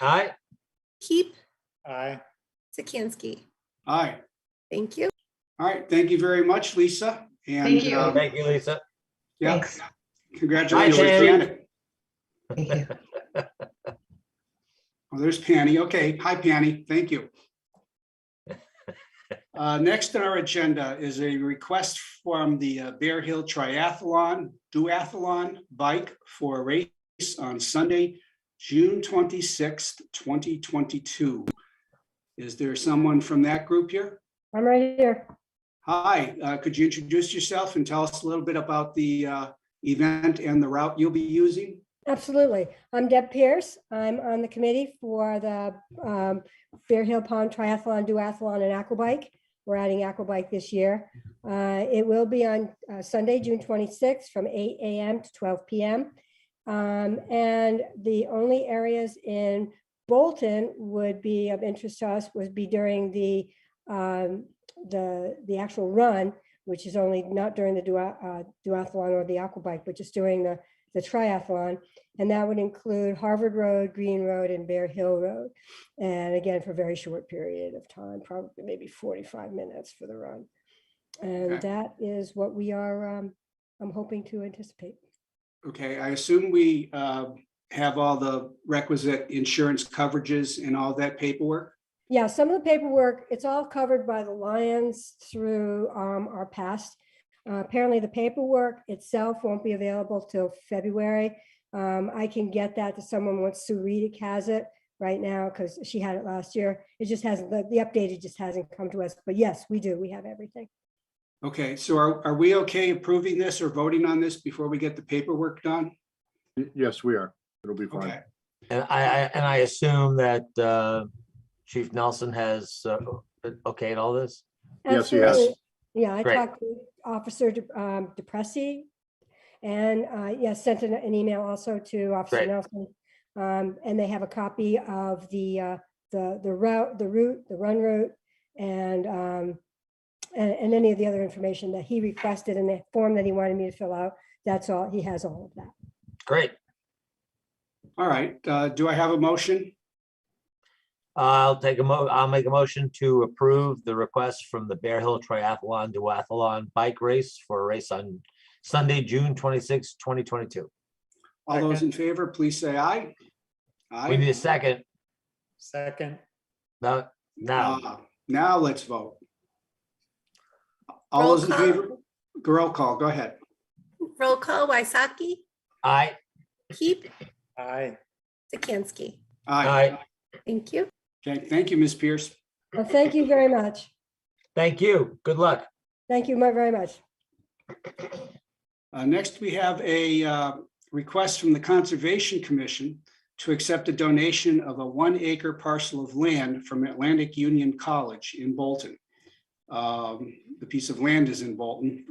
Aye. Keep, Aye. Sikansky. Aye. Thank you. All right. Thank you very much, Lisa. And Thank you. Thank you, Lisa. yeah, Thanks. congratulations, Hi, Tammy. Janet. Thank you. Oh, there's Penny. Okay. Hi, Penny. Thank you. Next on our agenda is a request from the Bear Hill Triathlon Duathlon Bike for a race on Sunday, June 26th, 2022. Is there someone from that group here? I'm right here. Hi, could you introduce yourself and tell us a little bit about the event and the route you'll be using? Absolutely. I'm Deb Pierce. I'm on the committee for the Bear Hill Pond Triathlon, Duathlon, and Aquabike. We're adding Aquabike this year. It will be on Sunday, June 26th from 8 a.m. to 12 p.m. And the only areas in Bolton would be of interest to us would be during the actual run, which is only not during the duathlon or the aquabike, but just during the triathlon. And that would include Harvard Road, Green Road, and Bear Hill Road. And again, for a very short period of time, probably maybe 45 minutes for the run. And Okay. that is what we are, I'm hoping to anticipate. Okay, I assume we have all the requisite insurance coverages and all that paperwork? Yeah, some of the paperwork, it's all covered by the Lions through our past. Apparently the paperwork itself won't be available till February. I can get that to someone once Sue Redick has it right now because she had it last year. It just hasn't, the updated just hasn't come to us, but yes, we do. We have everything. Okay, so are we okay approving this or voting on this before we get the paperwork done? Yes, we are. It'll be fine. Okay, And I assume that Chief Nelson has okayed all this? Yes, he has. Absolutely. Yeah, I Great. talked to Officer DePressy and yes, sent an email also to Officer Great. Nelson. And they have a copy of the route, the run route, and any of the other information that he requested in the form that he wanted me to fill out. That's all. He has all of that. Great. all right. Do I have a motion? I'll make a motion to approve the request from the Bear Hill Triathlon Duathlon Bike Race for a race on Sunday, June 26, 2022. All those in favor, please say aye. We need Aye. a second. Second. Now, Now let's vote. All Roll those in call. favor, roll call, go ahead. Roll call, Wysocki, aye. Keep, Aye. Sikansky. Aye. Thank you. Okay, thank you, Ms. Pierce. Well, thank you very much. Thank you. Good luck. Thank you very much. Next, we have a request from the Conservation Commission to accept a donation of a 1-acre parcel of land from Atlantic Union College in Bolton. The piece of land is in Bolton.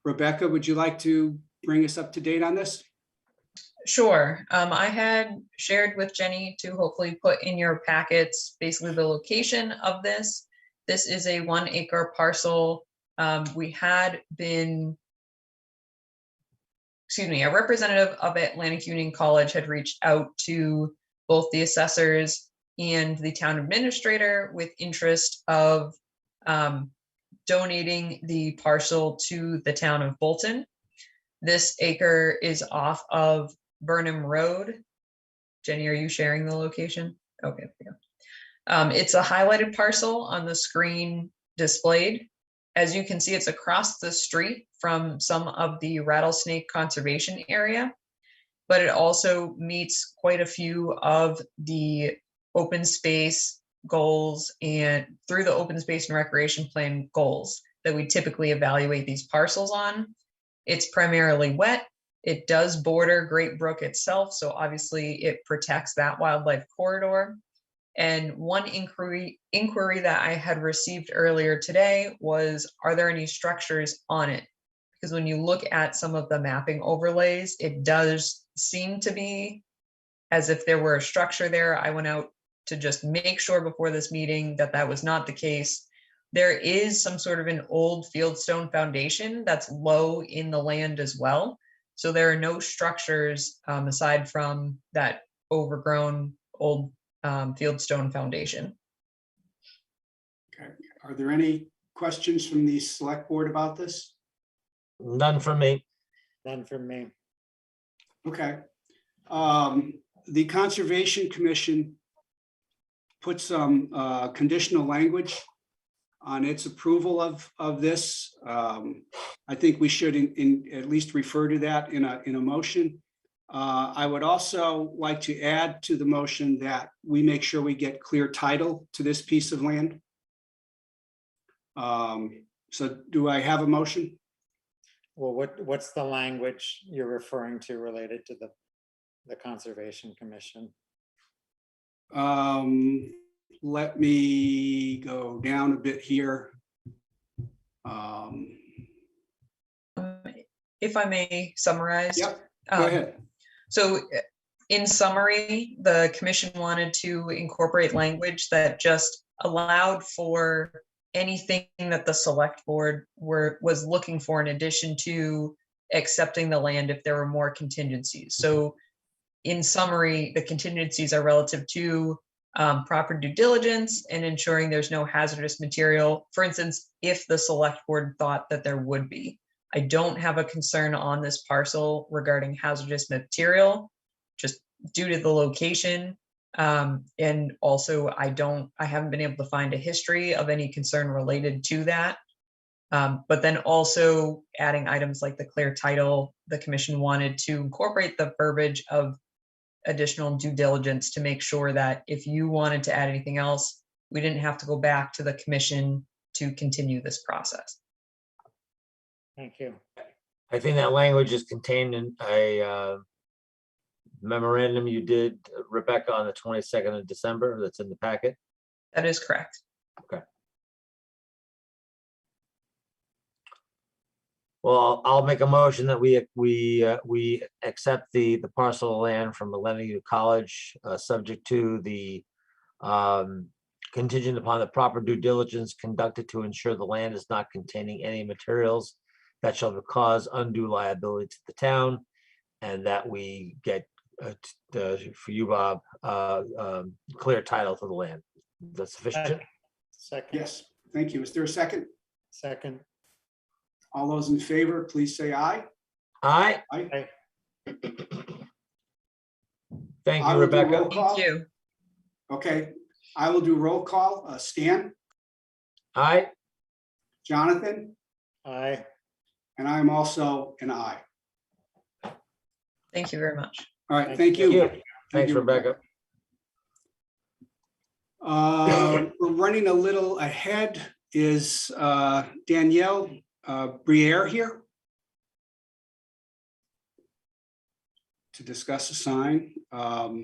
Rebecca, would you like to bring us up to date on this? Sure. I had shared with Jenny to hopefully put in your packets basically the location of this. This is a 1-acre parcel. We had been, a representative of Atlantic Union College had reached out to both the assessors and the town administrator with interest of donating the parcel to the town of Bolton. This acre is off of Burnham Road. Jenny, are you sharing the location? Okay, there you go. It's a highlighted parcel on the screen displayed. As you can see, it's across the street from some of the rattlesnake conservation area, but it also meets quite a few of the open space goals and through the open space and recreation plan goals that we typically evaluate these parcels on. It's primarily wet. It does border Great Brook itself, so obviously it protects that wildlife corridor. And one inquiry that I had received earlier today was, are there any structures on it? Because when you look at some of the mapping overlays, it does seem to be as if there were a structure there. I went out to just make sure before this meeting that that was not the case. There is some sort of an old fieldstone foundation that's low in the land as well. So there are no structures aside from that overgrown old fieldstone foundation. Okay. Are there any questions from the select board about this? None from me. None from me. Okay. The Conservation Commission put some conditional language on its approval of this. I think we should at least refer to that in a motion. I would also like to add to the motion that we make sure we get clear title to this piece of land. So do I have a motion? Well, what's the language you're referring to related to the Conservation Commission? Let me go down a bit here. If I may summarize. Yep, go um, ahead. So in summary, the commission wanted to incorporate language that just allowed for anything that the select board was looking for in addition to accepting the land if there were more contingencies. So in summary, the contingencies are relative to proper due diligence and ensuring there's no hazardous material. For instance, if the select board thought that there would be. I don't have a concern on this parcel regarding hazardous material, just due to the location. And also I haven't been able to find a history of any concern related to that. But then also adding items like the clear title, the commission wanted to incorporate the verbiage of additional due diligence to make sure that if you wanted to add anything else, we didn't have to go back to the commission to continue this process. Thank you. I think that language is contained in a memorandum you did, Rebecca, on the 22nd of December, that's in the packet. That is correct. Well, I'll make a motion that we accept the parcel of land from Millennium College, subject to the contingent upon the proper due diligence conducted to ensure the land is not containing any materials that shall cause undue liability to the town, and that we get for you, Bob, clear title to the land. That's sufficient. Second, Yes, thank you. Is there a second? second, All those in favor, please say aye. Aye. Aye. Thank I you, will do Rebecca. roll call. Thank you. Okay, I will do roll call. Stan, Aye. Jonathan, aye. and I am also an aye. Thank you very much. All right, Thank thank Thank you. you. Thanks, Rebecca. We're running a little ahead. Is Danielle Briere here to discuss a sign? All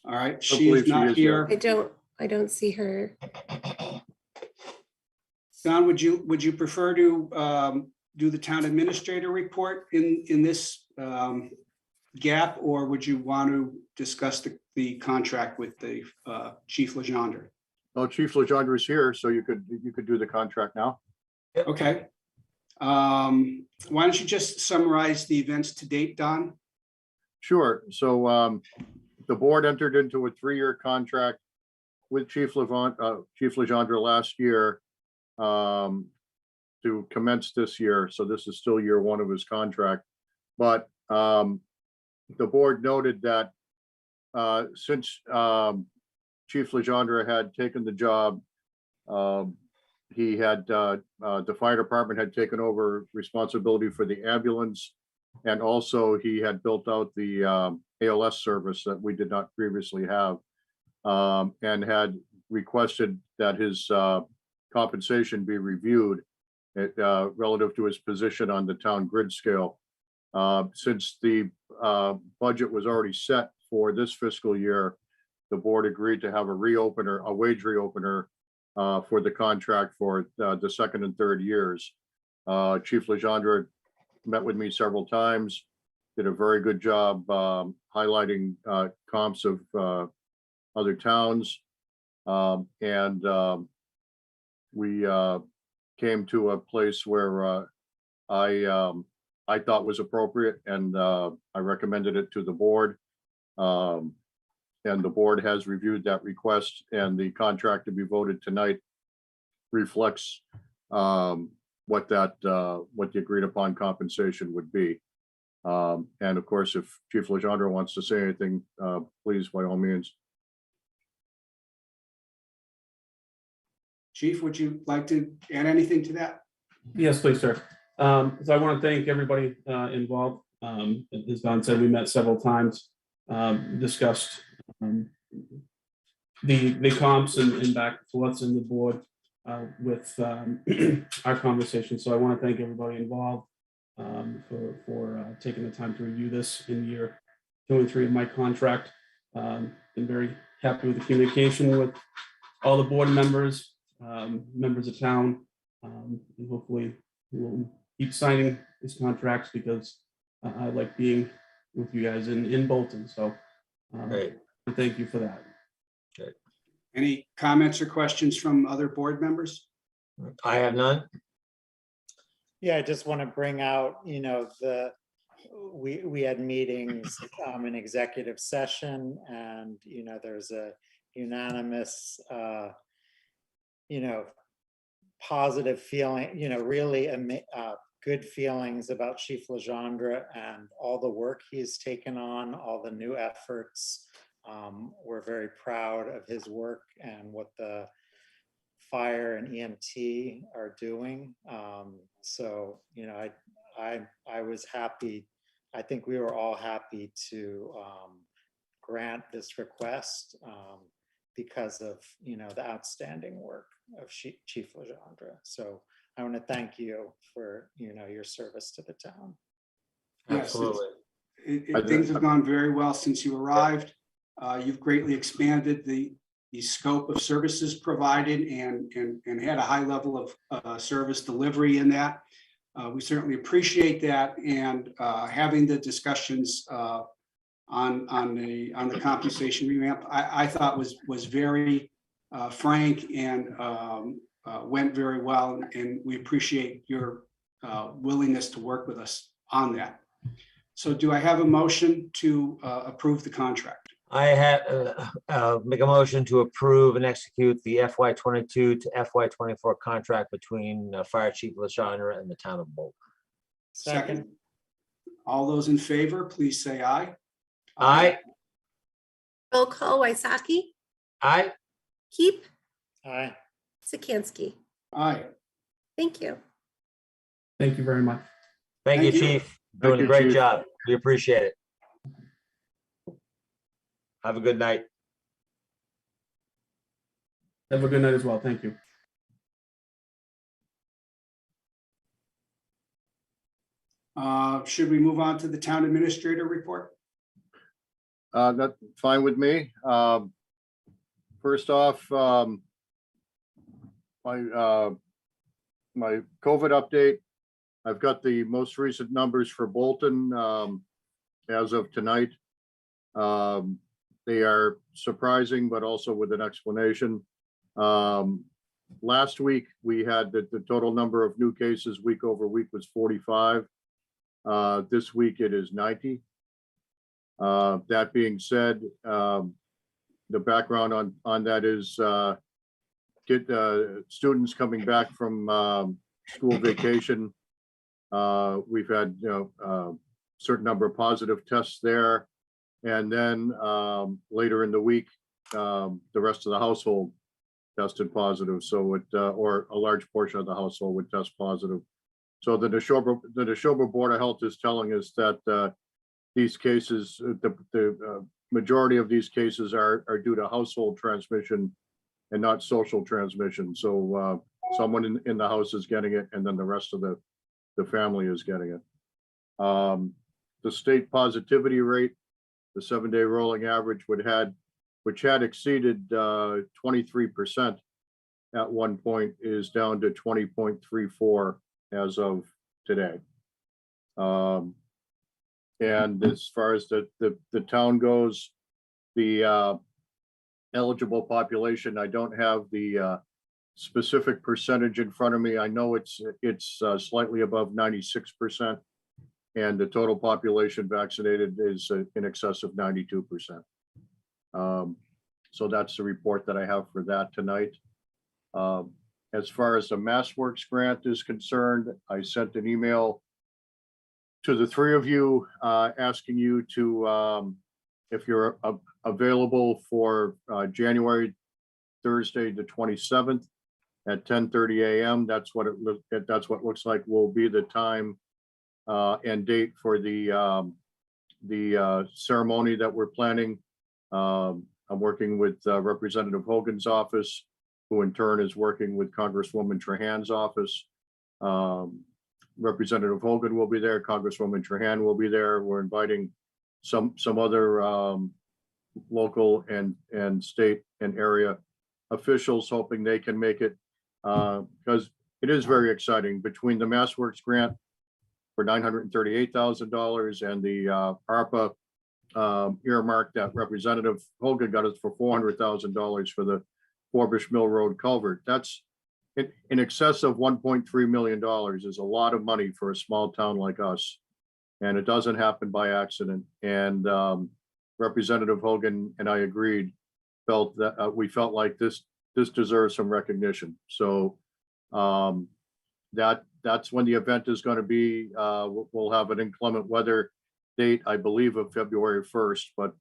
right, she believe is she not is here. here. I don't see her. Don, would you prefer to do the town administrator report in this gap, or would you want to discuss the contract with the Chief Legendre? Oh, Chief Legendre is here, so you could do the contract now. Okay. Why don't you just summarize the events to date, Don? Sure. So the board entered into a 3-year contract with Chief Legendre last year to commence this year. So this is still year 1 of his contract. But the board noted that since Chief Legendre had taken the job, he had the fire department had taken over responsibility for the ambulance, and also he had built out the ALS service that we did not previously have, and had requested that his compensation be reviewed relative to his position on the town grid scale. Since the budget was already set for this fiscal year, the board agreed to have a wage reopener for the contract for the 2nd and 3rd years. Chief Legendre met with me several times, did a very good job highlighting comps of other towns. And we came to a place where I thought was appropriate, and I recommended it to the board. And the board has reviewed that request, and the contract to be voted tonight reflects what the agreed upon compensation would be. And of course, if Chief Legendre wants to say anything, please, by all means. Chief, would you like to add anything to that? Yes, please, sir. So I want to thank everybody involved. As Don said, we met several times, discussed the comps and back and forths in the board with our conversation. So I want to thank everybody involved for taking the time to review this in year 2 and 3 of my contract. Been very happy with the communication with all the board members, members of town, and hopefully we'll keep signing these contracts because I like being with you guys in Bolton. So Great. thank you for that. Any comments or questions from other board members? I have none. Yeah, I just want to bring out, we had meetings in executive session, and there's a unanimous positive feeling, really good feelings about Chief Legendre and all the work he's taken on, all the new efforts. We're very proud of his work and what the fire and EMT are doing. So, I was happy. I think we were all happy to grant this request because of, the outstanding work of Chief Legendre. So I want to thank you for, your service to the town. Yes, Absolutely. Things have gone very well since you arrived. You've greatly expanded the scope of services provided and had a high level of service delivery in that. We certainly appreciate that, and having the discussions on the compensation revamp, I thought was very frank and went very well, and we appreciate your willingness to work with us on that. So do I have a motion to approve the contract? I have make a motion to approve and execute the FY22 to FY24 contract between Fire Chief Legendre and the town of Bolton. Second. All those in favor, please say aye. Aye. Roll call, Waisaki, Aye. Keep, Aye. Sikansky. Aye. Thank you. Thank you very much. Thank you, Thank you. Chief. Doing a you, great Chief. job. We appreciate it. Have a good night. Have a good night as well. Thank you. Should we move on to the town administrator report? That's fine with me. First off, my COVID update. I've got the most recent numbers for Bolton as of tonight. They are surprising, but also with an explanation. Last week, we had the total number of new cases week over week was 45. This week it is 90. That being said, the background on that is students coming back from school vacation. We've had certain number of positive tests there. And then later in the week, the rest of the household tested positive. So it, or a large portion of the household would test positive. So the Nashua Board of Health is telling us that these cases, the majority of these cases are due to household transmission and not social transmission. So someone in the house is getting it, and then the rest of the family is getting it. The state positivity rate, the 7-day rolling average which had exceeded 23% at one point, is down to 20.34 as of today. And as far as the town goes, the eligible population, I don't have the specific percentage in front of me. I know it's slightly above 96%, and the total population vaccinated is in excess of 92%. So that's the report that I have for that tonight. As far as the MassWorks grant is concerned, I sent an email to the three of you asking you to, if you're available for January, Thursday, the 27th at 10:30 a.m. That's what looks like will be the time and date for the ceremony that we're planning. I'm working with Representative Hogan's office, who in turn is working with Congresswoman Trahan's office. Representative Hogan will be there, Congresswoman Trahan will be there. We're inviting some other local and state and area officials, hoping they can make it, because it is very exciting. Between the MassWorks grant for $938,000 and the ARPA earmark that Representative Hogan got us for $400,000 for the Forbush Mill Road culvert. That's in excess of $1.3 million is a lot of money for a small town like us. And it doesn't happen by accident. And Representative Hogan and I agreed, we felt like this deserves some recognition. So that's when the event is going to be. We'll have an inclement weather date, I believe, of February 1st, but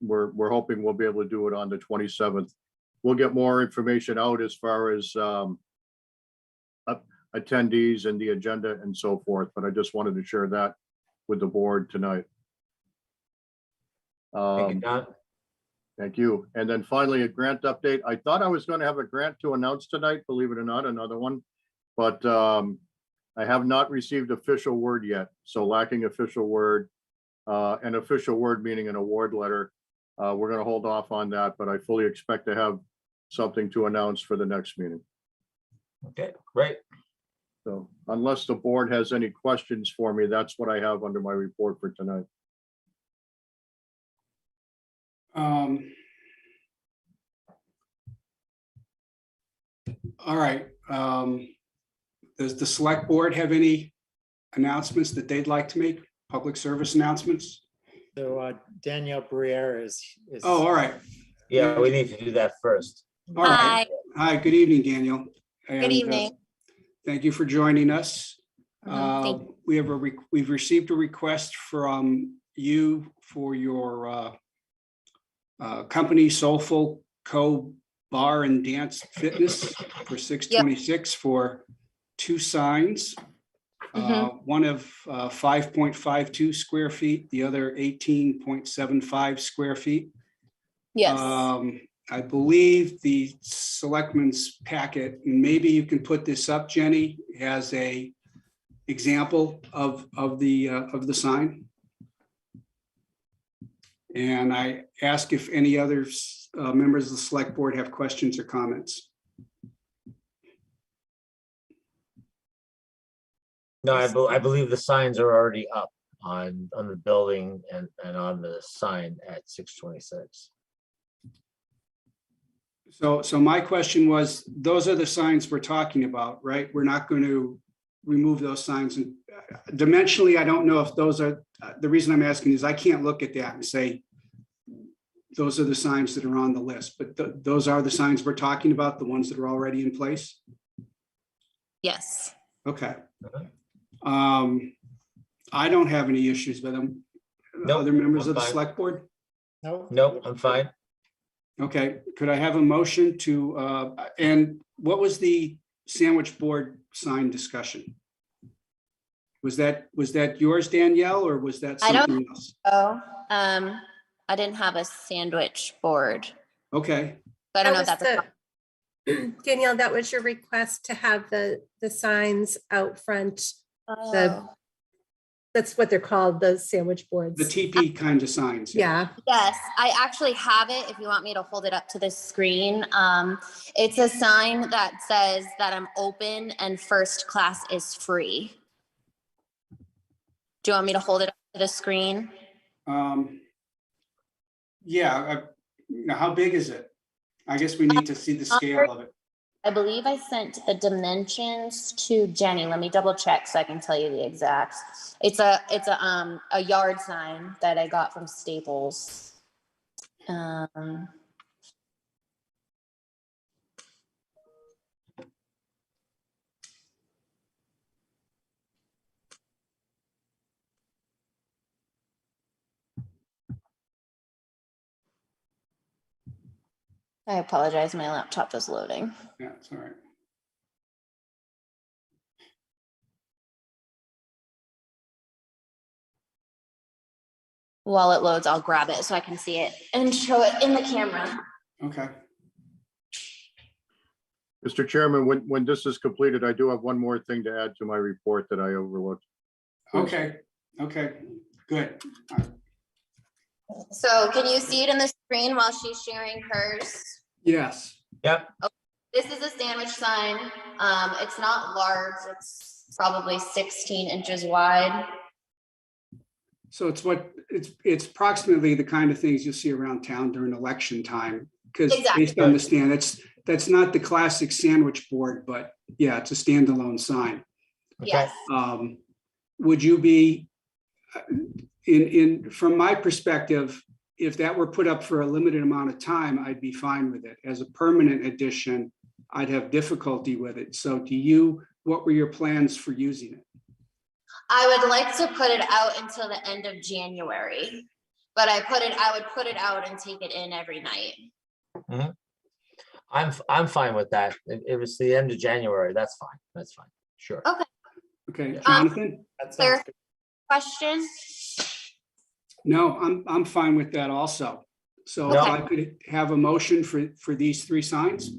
we're hoping we'll be able to do it on the 27th. We'll get more information out as far as attendees and the agenda and so forth, but I just wanted to share that with the board tonight. Thank you, Don. Thank you. And then finally, a grant update. I thought I was going to have a grant to announce tonight, believe it or not, another one, but I have not received official word yet. So lacking official word, an official word meaning an award letter. We're going to hold off on that, but I fully expect to have something to announce for the next meeting. Okay, great. So unless the board has any questions for me, that's what I have under my report for tonight. All right. Does the select board have any announcements that they'd like to make? Public service announcements? So Danielle Briere is. Oh, all right. Yeah, we need to do that first. All right. Hi, good evening, Daniel. Good evening. Thank you for joining us. Thank We've received a request from you for your company Soulful Co Bar and Dance Fitness for 626 for 2 signs. One of 5.52 square feet, the other 18.75 square feet. Yes. I believe the selectmen's packet, and maybe you can put this up, Jenny, has a example of the sign. And I ask if any other members of the select board have questions or comments. No, I believe the signs are already up on the building and on the sign at 626. So my question was, those are the signs we're talking about, right? We're not going to remove those signs. And dimensionally, I don't know if those are, the reason I'm asking is I can't look at that and say, those are the signs that are on the list, but those are the signs we're talking about, the ones that are already in place? Yes. Okay. I don't have any issues with them. Nope, Other members I'm of the fine. select board? Nope, I'm fine. Okay, could I have a motion to, and what was the sandwich board sign discussion? Was that yours, Danielle, or was that I don't- something else? Oh, I didn't have a sandwich board. Okay, So I don't know That if that's a, was Danielle, that was your request to have the signs out front. oh, That's what they're called, the sandwich boards. the TP kind of signs. Yeah, yes, I actually have it. If you want me to hold it up to the screen. It's a sign that says that I'm open and first class is free. Do you want me to hold it up to the screen? Yeah, now how big is it? I guess we need to see the scale of it. I believe I sent the dimensions to Jenny. Let me double check so I can tell you the exact. It's a yard sign that I got from Staples. Um, I apologize, my laptop is loading. Yeah, it's all right. While it loads, I'll grab it so I can see it and show it in the camera. Okay. Mr. Chairman, when this is completed, I do have one more thing to add to my report that I overlooked. Okay. Okay. Good. So can you see it in the screen while she's sharing hers? Yes. Yep. This is a sandwich sign. It's not large. It's probably 16 inches wide. So it's approximately the kind of things you'll see around town during election time. Because Exactly. based on the stand, that's not the classic sandwich board, but yeah, it's a standalone sign. Yes. Would you be, from my perspective, if that were put up for a limited amount of time, I'd be fine with it. As a permanent addition, I'd have difficulty with it. So what were your plans for using it? I would like to put it out until the end of January, but I would put it out and take it in every night. I'm fine with that. If it's the end of January, that's fine. That's fine. Sure. Okay, Jonathan? That There- sounds good. Question? No, I'm fine with that also. So if Okay. I could have a motion for these three signs?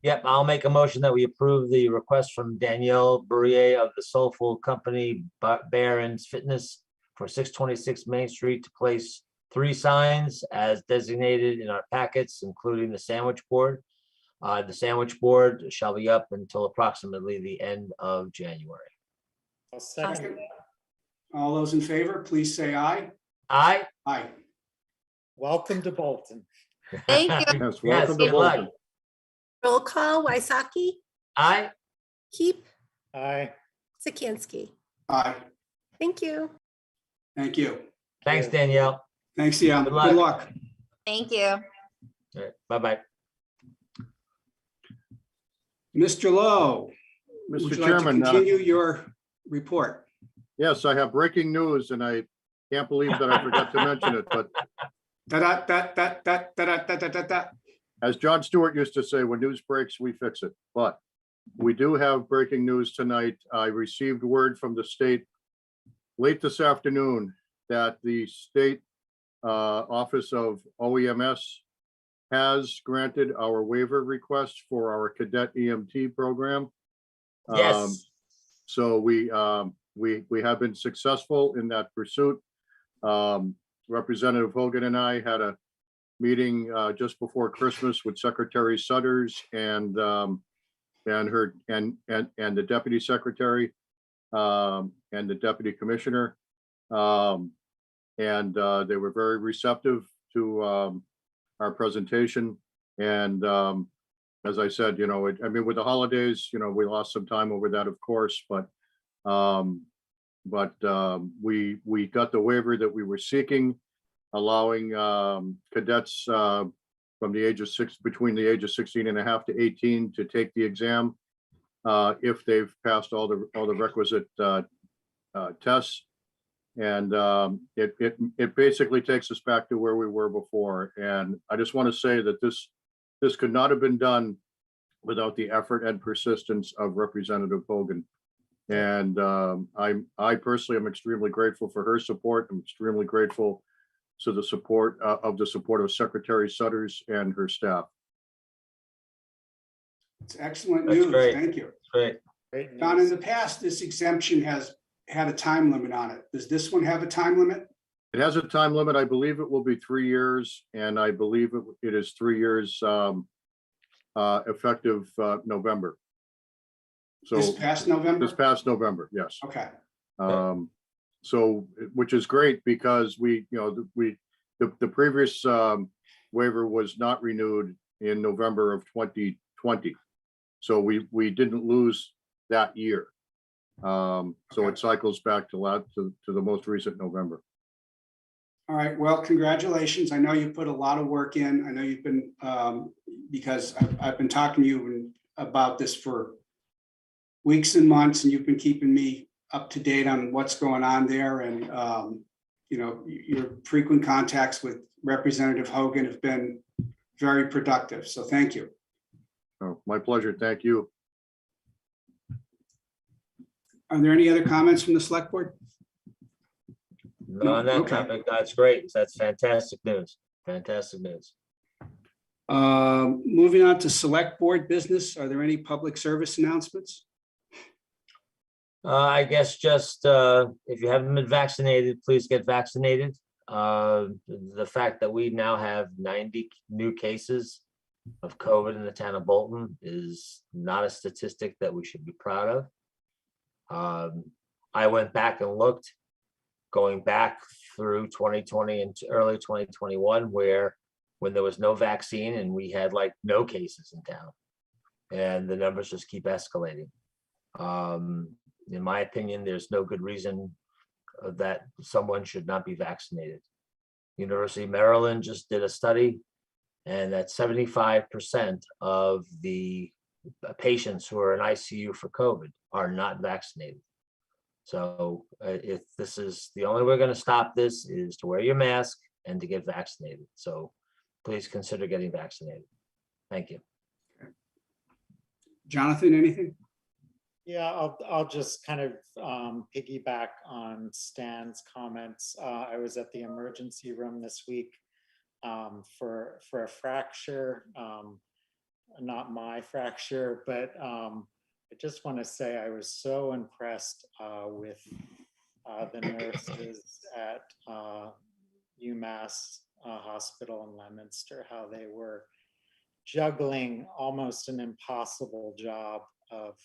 Yep, I'll make a motion that we approve the request from Danielle Bourrier of the Soulful Company Barron's Fitness for 626 Main Street to place 3 signs as designated in our packets, including the sandwich board. The sandwich board shall be up until approximately the end of January. I'll second that. All those in favor, please say aye. Aye. Aye. Welcome to Bolton. Thank you. Yes, welcome to good luck. Bolton. Roll call, Waisaki, Aye. Keep, Aye. Sikansky. Aye. Thank you. Thank you. Thanks, Danielle. Thanks, yeah. Good Good luck. luck. Thank you. All right, bye-bye. Mr. Lowe, would Mr. you like to Chairman, continue your report? yes, I have breaking news and I can't believe that I forgot to mention it, but Da-da-da-da-da-da-da-da-da-da. as John Stewart used to say, when news breaks, we fix it. But we do have breaking news tonight. I received word from the state late this afternoon that the state Office of OEMS has granted our waiver request for our cadet EMT program. Yes. So we have been successful in that pursuit. Representative Hogan and I had a meeting just before Christmas with Secretary Sutters and the Deputy Secretary and the Deputy Commissioner. And they were very receptive to our presentation. And as I said, I mean, with the holidays, we lost some time over that, of course, but we got the waiver that we were seeking, allowing cadets from the age of between the age of 16 and a half to 18 to take the exam if they've passed all the requisite tests. And it basically takes us back to where we were before. And I just want to say that this could not have been done without the effort and persistence of Representative Hogan. And I personally am extremely grateful for her support. I'm extremely grateful to the support of Secretary Sutters and her staff. It's excellent That's news. great. Thank you. Great. Great Don, in news. the past, this exemption has had a time limit on it. Does this one have a time limit? It has a time limit. I believe it will be 3 years, and I believe it is 3 years effective November. So This past November? this past November, yes. Okay. So, which is great because the previous waiver was not renewed in November of 2020. So we didn't lose that year. So Okay. it cycles back to the most recent November. All right, well, congratulations. I know you put a lot of work in. I know you've been, because I've been talking to you about this for weeks and months, and you've been keeping me up to date on what's going on there. And, you know, your frequent contacts with Representative Hogan have been very productive. So thank you. Oh, my pleasure. Thank you. Are there any other comments from the select board? No, on that Okay. topic, that's great. That's fantastic news. Fantastic news. Moving on to select board business. Are there any public service announcements? I guess just if you haven't been vaccinated, please get vaccinated. The fact that we now have 90 new cases of COVID in the town of Bolton is not a statistic that we should be proud of. I went back and looked, going back through 2020 and early 2021, where when there was no vaccine and we had like no cases in town, and the numbers just keep escalating. In my opinion, there's no good reason that someone should not be vaccinated. University of Maryland just did a study, and that 75% of the patients who are in ICU for COVID are not vaccinated. So if this is the only way we're going to stop this is to wear your mask and to get vaccinated. So please consider getting vaccinated. Thank you. Jonathan, anything? Yeah, I'll just kind of piggyback on Stan's comments. I was at the emergency room this week for a fracture, not my fracture, but I just want to say I was so impressed with the nurses at UMass Hospital in Leominster, how they were juggling almost an impossible job of,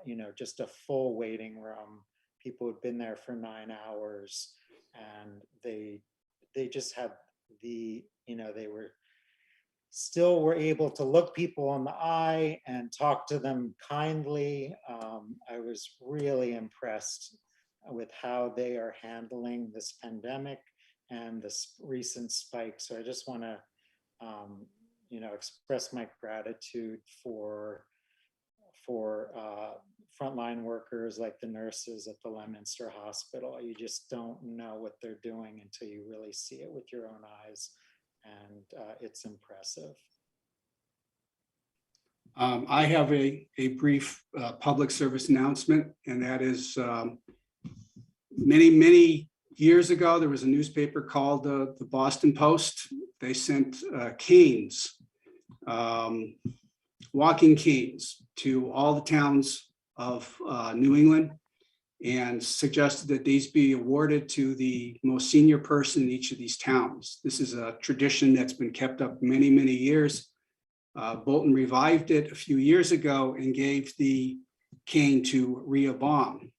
you know, just a full waiting room. People had been there for 9 hours, and they just had the, you know, they were still were able to look people in the eye and talk to them kindly. I was really impressed with how they are handling this pandemic and this recent spike. So I just want to, you know, express my gratitude for frontline workers like the nurses at the Leominster Hospital. You just don't know what they're doing until you really see it with your own eyes. And it's impressive. I have a brief public service announcement, and that is many years ago, there was a newspaper called the Boston Post. They sent canes, walking canes, to all the towns of New England, and suggested that these be awarded to the most senior person in each of these towns. This is a tradition that's been kept up many years. Bolton revived it a few years ago and gave the cane to Rhea Baum.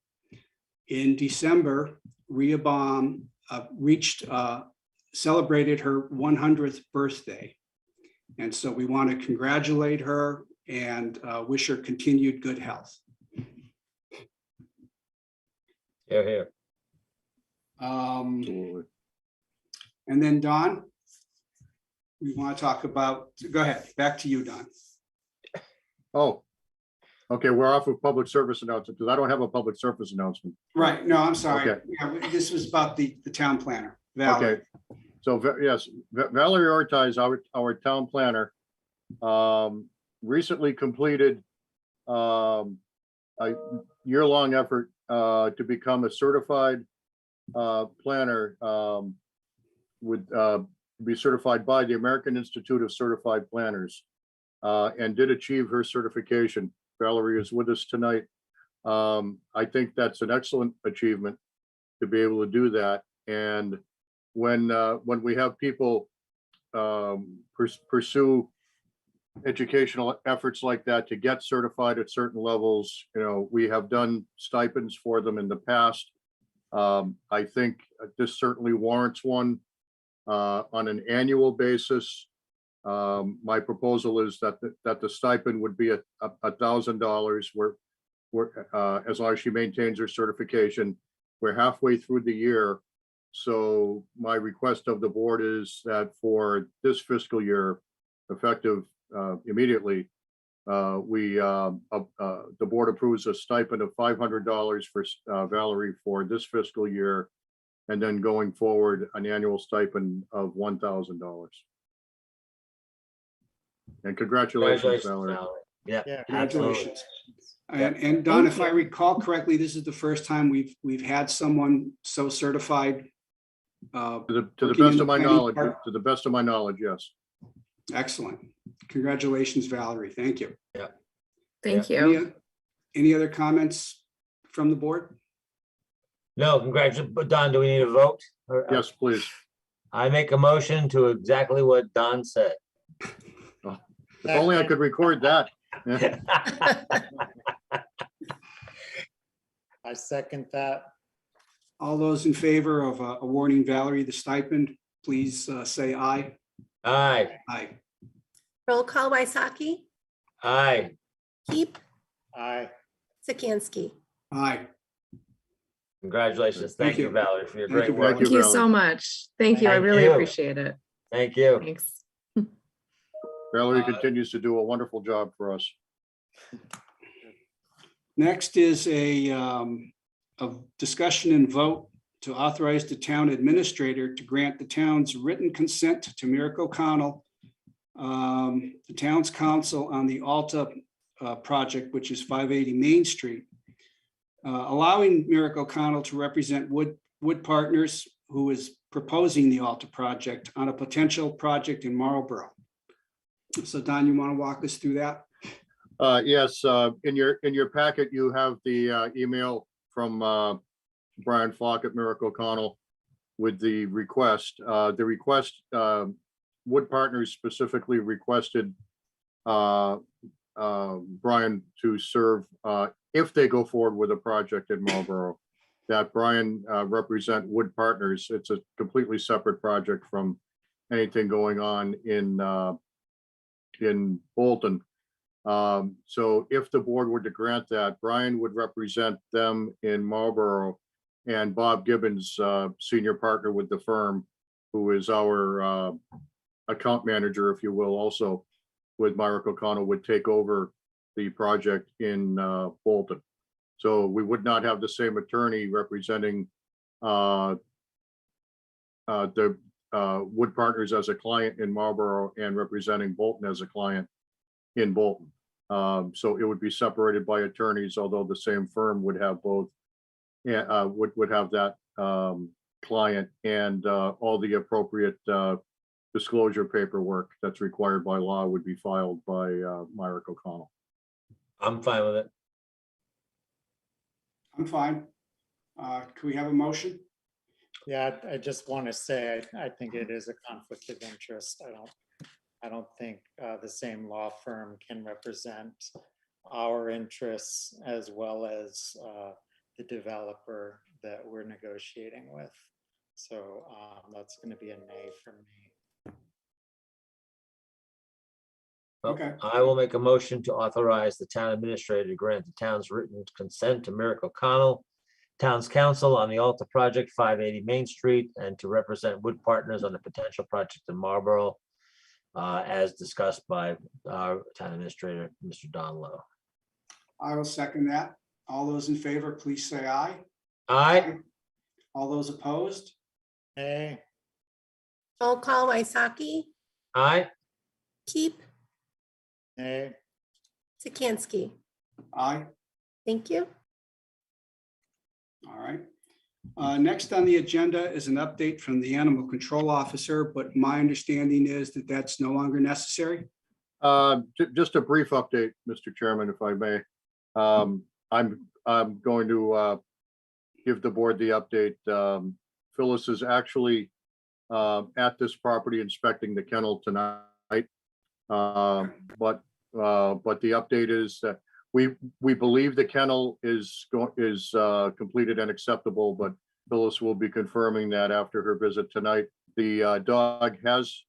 In December, Rhea Baum celebrated her 100th birthday. And so we want to congratulate her and wish her continued good health. Here, here. Absolutely. And then Don, we want to talk about, go ahead, back to you, Don. Oh, okay, we're off of public service announcement because I don't have a public service announcement. Right, no, I'm sorry. Okay. Yeah, this was about the town planner, Valerie. Okay, so yes, Valerie Ortiz, our town planner, recently completed a year-long effort to become a certified planner, would be certified by the American Institute of Certified Planners, and did achieve her certification. Valerie is with us tonight. I think that's an excellent achievement to be able to do that. And when we have people pursue educational efforts like that to get certified at certain levels, you know, we have done stipends for them in the past. I think this certainly warrants one on an annual basis. My proposal is that the stipend would be $1,000, where as long as she maintains her certification. We're halfway through the year. So my request of the board is that for this fiscal year, effective immediately, the board approves a stipend of $500 for Valerie for this fiscal year, and then going forward, an annual stipend of $1,000. And congratulations, Valerie. Yeah, Yeah, absolutely. Congratulations. And Don, if I recall correctly, this is the first time we've had someone so certified. To the working in best of my planning knowledge, department. yes. Excellent. Congratulations, Valerie. Thank you. Thank you. Any other comments from the board? No, congratulations. But Don, do we need a vote? Or- Yes, please. I make a motion to exactly what Don said. If only I could record that. Yeah. I second that. All those in favor of awarding Valerie the stipend, please say aye. Aye, Aye. Roll call, Waisaki, aye. Keep, Aye. Sikansky. Aye. Congratulations. Thank Thank you, you. Valerie, for your Thank great you. work. Thank you Valerie. so much. Thank you. I Thank really you. appreciate it. Thank you. Thanks. Valerie Uh, continues to do a wonderful job for us. Next is a discussion and vote to authorize the town administrator to grant the town's written consent to Merrick O'Connell, the town's council on the Alta project, which is 580 Main Street, allowing Merrick O'Connell to represent Wood Partners, who is proposing the Alta project on a potential project in Marlborough. So Don, you want to walk us through that? Yes, in your packet, you have the email from Brian Flock at Merrick O'Connell with the request. The request, Wood Partners specifically requested Brian to serve, if they go forward with a project in Marlborough, that Brian represent Wood Partners. It's a completely separate project from anything going on in Bolton. So if the board were to grant that, Brian would represent them in Marlborough, and Bob Gibbons, senior partner with the firm, who is our account manager, if you will, also with Merrick O'Connell, would take over the project in Bolton. So we would not have the same attorney representing the Wood Partners as a client in Marlborough and representing Bolton as a client in Bolton. So it would be separated by attorneys, although the same firm would have both, would have that client and all the appropriate disclosure paperwork that's required by law would be filed by Merrick O'Connell. I'm fine with it. I'm fine. Can we have a motion? Yeah, I just want to say, I think it is a conflict of interest. I don't think the same law firm can represent our interests as well as the developer that we're negotiating with. So that's going to be a nay for me. Well, Okay. I will make a motion to authorize the town administrator to grant the town's written consent to Merrick O'Connell, town's council on the Alta project, 580 Main Street, and to represent Wood Partners on the potential project in Marlborough, as discussed by our town administrator, Mr. Don Lowe. I will second that. All those in favor, please say aye. Aye. All those opposed? Hey, Roll call, Waisaki, Aye. Keep, hey, Sikansky. Aye. Thank you. All right. Next on the agenda is an update from the animal control officer, but my understanding is that that's no longer necessary. Just a brief update, Mr. Chairman, if I may. I'm going to give the board the update. Phyllis is actually at this property inspecting the kennel tonight. But the update is that we believe the kennel is completed and acceptable, but Phyllis will be confirming that after her visit tonight. The dog has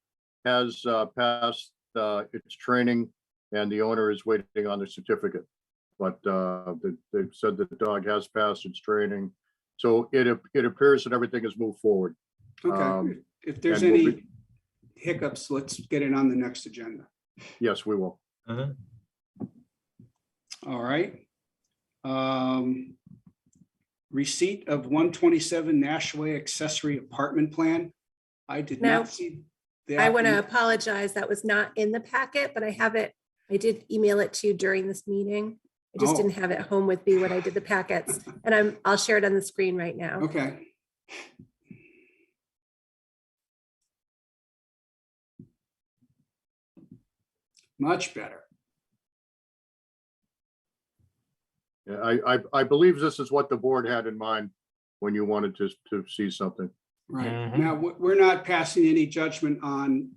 passed its training, and the owner is waiting on the certificate. But they said that the dog has passed its training, So it appears that everything has moved forward. Okay, if there's and we'll any be- hiccups, let's get it on the next agenda. Yes, we will. Mhm. All right. Receipt of 127 Nashua Accessory Apartment Plan. I did No. not see that. I want to apologize. That was not in the packet, but I have it. I did email it to you during this meeting. I just Oh. didn't have it home with me when I did the packets, and I'll share it on the screen right now. Okay. Much better. Yeah, I believe this is what the board had in mind when you wanted to see something. Right. Mhm. Now, we're not passing any judgment on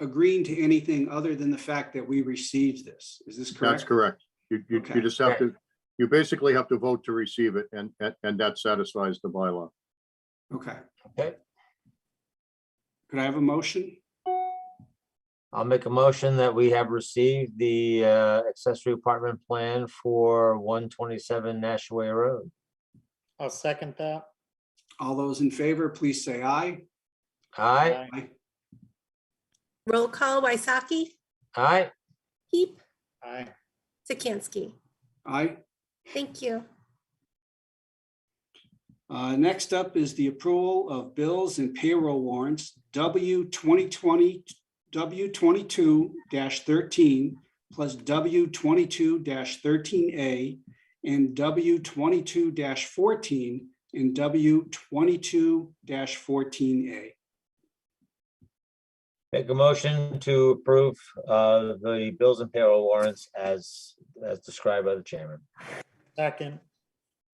agreeing to anything other than the fact that we received this. Is this correct? That's correct. You Okay. just have to, you basically have to vote to receive it, and that satisfies the bylaw. Okay. Okay. Could I have a motion? I'll make a motion that we have received the accessory apartment plan for 127 Nashua Road. I'll second that. All those in favor, please say aye. Aye, Aye. Roll call, Waisaki, aye, Heap, Aye. Sikansky. Aye. Thank you. Next up is the approval of bills and payroll warrants, W22-13 plus W22-13A and W22-14 and W22-14A. make a motion to approve the bills and payroll warrants as described by the chairman. Second.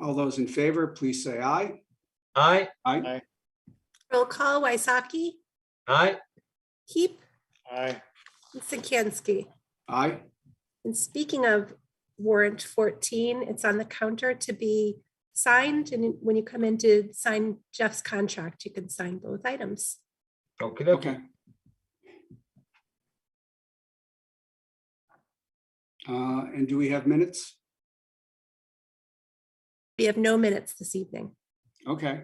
All those in favor, please say aye. Aye, Aye. Roll call, Waisaki, aye, Heap, Aye. and Sikansky. Aye. And speaking of warrant 14, it's on the counter to be signed. And when you come in to sign Jeff's contract, you can sign both items. okay, Okay. And do we have minutes? We have no minutes this evening. Okay.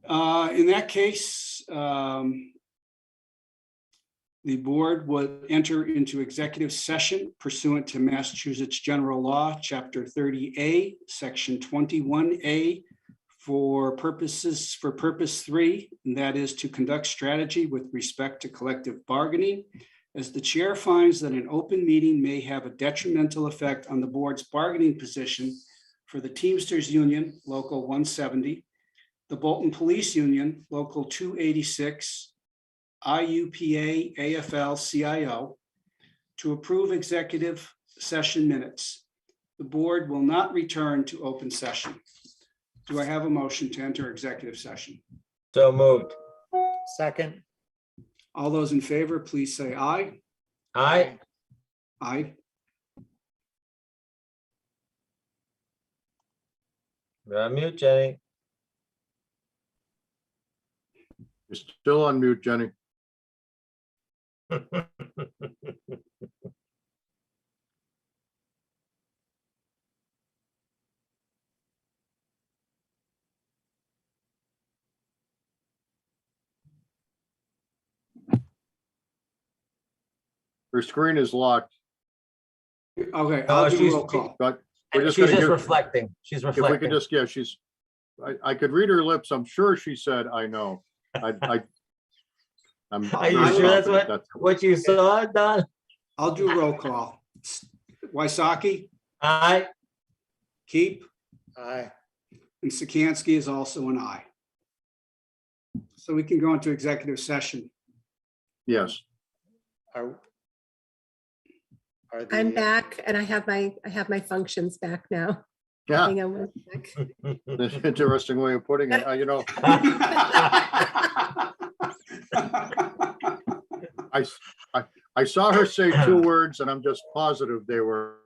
In that case, the board would enter into executive session pursuant to Massachusetts General Law, Chapter 30A, Section 21A, for purpose 3, and that is to conduct strategy with respect to collective bargaining. As the chair finds that an open meeting may have a detrimental effect on the board's bargaining position for the Teamsters Union, Local 170, the Bolton Police Union, Local 286, IUPA AFL-CIO, to approve executive session minutes. The board will not return to open session. Do I have a motion to enter executive session? so moved. Second. All those in favor, please say aye. Aye, Aye. you're on mute, Jenny. You're still on mute, Jenny. Her screen is locked, Okay, No, I'll do she's- roll call. but we're just She's gonna just give, reflecting, she's if we could reflecting. just, yeah, she's, I could read her lips. I'm sure she said, I know. I'm Are you I'm sure that's confident what you saw, Don? I'll do roll call. Waisaki, Aye, Keep, Aye. and Sikansky is also an aye. So we can go into executive session. Yes, Are I'm the, back and I have my functions back now. yeah, Hang on one sec. that's an interesting way of putting it. You know, I saw her say 2 words and I'm just positive they were